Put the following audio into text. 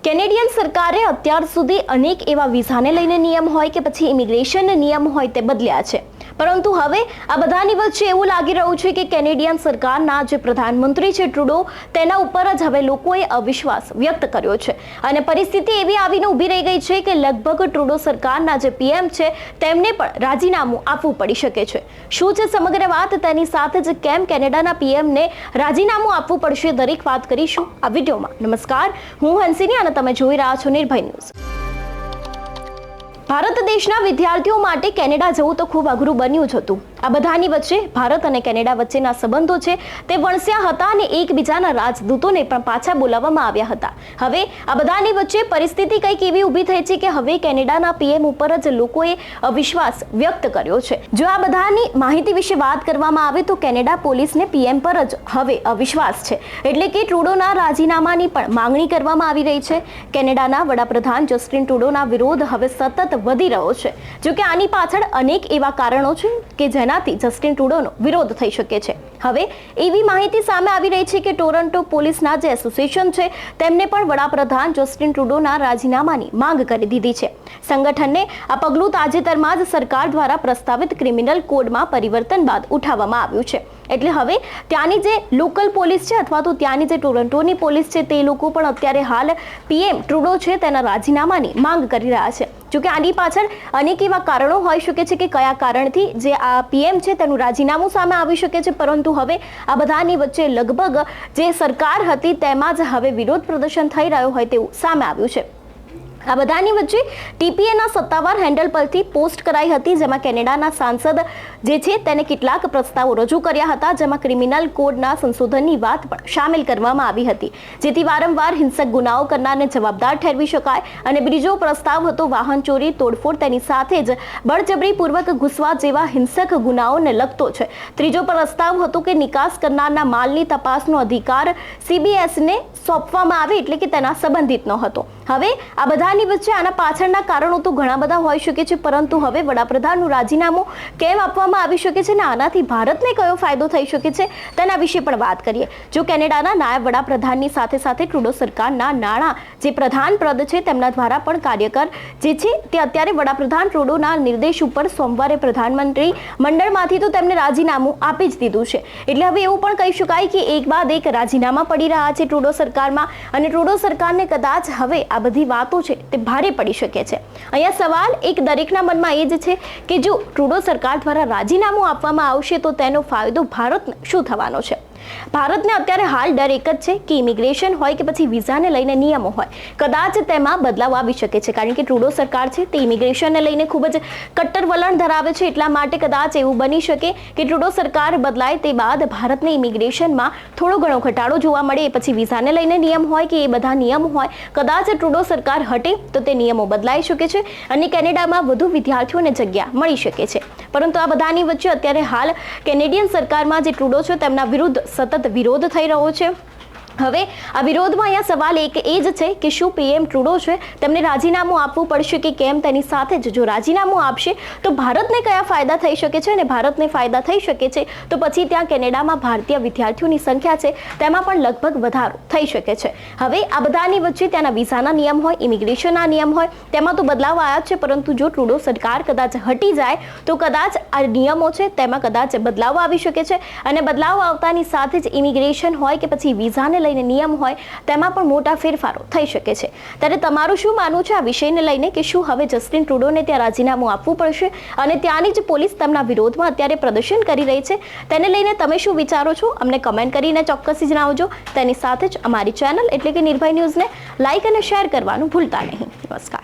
Canadian સરકારે અત્યાર સુધી અનેક એવા વિઝાને લઈને નિયમ હોય કે પછી ઇમિગ્રેશન નિયમ હોય તે બદલ્યા છે, પરંતુ હવે આ બધાની વચ્ચે એવું લાગી રહ્યું છે કે કેનેડિયન સરકારના જે પ્રધાનમંત્રી છે ટ્રુડો, તેના ઉપર જ હવે લોકોએ અવિશ્વાસ વ્યક્ત કર્યો છે અને પરિસ્થિતિ એવી આવીને ઊભી રહી ગઈ છે કે લગભગ ટ્રુડો સરકારના જે પીએમ છે તેમને પણ રાજીનામું આપવું પડી શકે છે. શું છે સમગ્ર વાત, તેની સાથે જ કેમ કેનેડાના પીએમને રાજીનામું આપવું પડશે, દરેક વાત કરીશું આ વિડીયોમાં. નમસ્કાર, હું હંસિની અને તમે જોઈ રહ્યા છો નિર્ભય ન્યૂઝ. ભારત દેશના વિદ્યાર્થીઓ માટે કેનેડા જવું તો ખૂબ અઘરું બન્યું જ હતું. આ બધાની વચ્ચે ભારત અને કેનેડા વચ્ચેના સંબંધો છે તે વણસ્યા હતા અને એકબીજાના રાજદૂતોને પણ પાછા બોલાવવામાં આવ્યા હતા. હવે આ બધાની વચ્ચે પરિસ્થિતિ કંઈક એવી ઊભી થઈ છે કે હવે કેનેડાના પીએમ ઉપર જ લોકોએ અવિશ્વાસ વ્યક્ત કર્યો છે. જો આ બધાની માહિતી વિશે વાત કરવામાં આવે તો કેનેડા પોલીસને પીએમ પર જ હવે અવિશ્વાસ છે, એટલે કે ટ્રુડોના રાજીનામાની પણ માંગણી કરવામાં આવી રહી છે. કેનેડાના વડાપ્રધાન જસ્ટિન ટ્રુડોના વિરોધ હવે સતત વધી રહ્યો છે. જો કે આની પાછળ અનેક એવા કારણો છે કે જેનાથી જસ્ટિન ટ્રુડોનો વિરોધ થઈ શકે છે. હવે એવી માહિતી સામે આવી રહી છે કે ટોરન્ટો પોલીસના જે એસોસિએશન છે તેમને પણ વડાપ્રધાન જસ્ટિન ટ્રુડોના રાજીનામાની માંગ કરી દીધી છે. સંગઠનને આ પગલું તાજેતરમાં જ સરકાર દ્વારા પ્રસ્તાવિત ક્રિમિનલ કોડમાં પરિવર્તન બાદ ઉઠાવવામાં આવ્યું છે. એટલે હવે ત્યાંની જે લોકલ પોલીસ છે અથવા તો ત્યાંની જે ટોરન્ટોની પોલીસ છે તે લોકો પણ અત્યારે હાલ પીએમ ટ્રુડો છે તેના રાજીનામાની માંગ કરી રહ્યા છે. જોકે આની પાછળ અનેક એવા કારણો હોઈ શકે છે કે કયા કારણથી જે આ પીએમ છે તેનું રાજીનામું સામે આવી શકે છે, પરંતુ હવે આ બધાની વચ્ચે લગભગ જે સરકાર હતી તેમાં જ હવે વિરોધ પ્રદર્શન થઈ રહ્યો હોય તેવું સામે આવ્યું છે. આ બધાની વચ્ચે ટીપીએના સત્તાવાર હેન્ડલ પરથી પોસ્ટ કરાઈ હતી, જેમાં કેનેડાના સાંસદ જે છે તેને કેટલાક પ્રસ્તાવો રજૂ કર્યા હતા, જેમાં ક્રિમિનલ કોડના સંશોધનની વાત પણ સામેલ કરવામાં આવી હતી, જેથી વારંવાર હિંસક ગુનાઓ કરનારને જવાબદાર ઠેરવી શકાય. અને બીજો પ્રસ્તાવ હતો વાહન ચોરી, તોડફોડ, તેની સાથે જ બળજબરીપૂર્વક ઘૂસવા જેવા હિંસક ગુનાઓને લગતો છે. ત્રીજો પ્રસ્તાવ હતો કે નિકાસ કરનારના માલની તપાસનો અધિકાર સીબીએસને સોંપવામાં આવે, એટલે કે તેના સંબંધિત ન હતો. હવે આ બધાની વચ્ચે આના પાછળના કારણો તો ઘણા બધા હોઈ શકે છે, પરંતુ હવે વડાપ્રધાનનું રાજીનામું કેમ આપવામાં આવી શકે છે અને આનાથી ભારતને કયો ફાયદો થઈ શકે છે તેના વિશે પણ વાત કરીએ. જો કેનેડાના નાયબ વડાપ્રધાનની સાથે સાથે ટ્રુડો સરકારના નાણાં જે પ્રધાન પદ છે તેમના દ્વારા પણ કાર્યકર જે છે તે અત્યારે વડાપ્રધાન ટ્રુડોના નિર્દેશ ઉપર સોમવારે પ્રધાનમંત્રી મંડળમાંથી તો તેમને રાજીનામું આપી જ દીધું છે. એટલે હવે એવું પણ કહી શકાય કે એક બાદ એક રાજીનામા પડી રહ્યા છે ટ્રુડો સરકારમાં, અને ટ્રુડો સરકારને કદાચ હવે આ બધી વાતો છે તે ભારે પડી શકે છે. અહીંયા સવાલ એક દરેકના મનમાં એ જ છે કે જો ટ્રુડો સરકાર દ્વારા રાજીનામું આપવામાં આવશે તો તેનો ફાયદો ભારતને શું થવાનો છે. ભારતને અત્યારે હાલ ડર એક જ છે કે ઇમિગ્રેશન હોય કે પછી વિઝાને લઈને નિયમો હોય, કદાચ તેમાં બદલાવ આવી શકે છે, કારણ કે ટ્રુડો સરકાર છે તે ઇમિગ્રેશનને લઈને ખૂબ જ કટ્ટર વલણ ધરાવે છે. એટલા માટે કદાચ એવું બની શકે કે ટ્રુડો સરકાર બદલાય તે બાદ ભારતને ઇમિગ્રેશનમાં થોડો ઘણો ઘટાડો જોવા મળે. પછી વિઝાને લઈને નિયમ હોય કે એ બધા નિયમ હોય, કદાચ ટ્રુડો સરકાર હટે તો તે નિયમો બદલાઈ શકે છે અને કેનેડામાં વધુ વિદ્યાર્થીઓને જગ્યા મળી શકે છે. પરંતુ આ બધાની વચ્ચે અત્યારે હાલ કેનેડિયન સરકારમાં જે ટ્રુડો છે તેમના વિરુદ્ધ સતત વિરોધ થઈ રહ્યો છે. હવે આ વિરોધમાં અહીંયા સવાલ એક એ જ છે કે શું પીએમ ટ્રુડો છે તેમને રાજીનામું આપવું પડશે કે કેમ. તેની સાથે જ જો રાજીનામું આપશે તો ભારતને કયા ફાયદા થઈ શકે છે, અને ભારતને ફાયદા થઈ શકે છે તો પછી ત્યાં કેનેડામાં ભારતીય વિદ્યાર્થીઓની સંખ્યા છે તેમાં પણ લગભગ વધારો થઈ શકે છે. હવે આ બધાની વચ્ચે ત્યાંના વિઝાના નિયમ હોય, ઇમિગ્રેશનના નિયમ હોય, તેમાં તો બદલાવ આવ્યા છે, પરંતુ જો ટ્રુડો સરકાર કદાચ હટી જાય તો કદાચ આ નિયમો છે તેમાં કદાચ બદલાવ આવી શકે છે, અને બદલાવ આવતાની સાથે જ ઇમિગ્રેશન હોય કે પછી વિઝાને લઈને નિયમ હોય તેમાં પણ મોટા ફેરફારો થઈ શકે છે. ત્યારે તમારું શું માનવું છે આ વિષયને લઈને કે શું હવે જસ્ટિન ટ્રુડોને ત્યાં રાજીનામું આપવું પડશે, અને ત્યાંની જ પોલીસ તેમના વિરોધમાં અત્યારે પ્રદર્શન કરી રહી છે, તેને લઈને તમે શું વિચારો છો અમને કમેન્ટ કરીને ચોક્કસથી જણાવજો. તેની સાથે જ અમારી ચેનલ એટલે કે નિર્ભય ન્યૂઝને લાઇક અને શેર કરવાનું ભૂલતા નહીં. નમસ્કાર.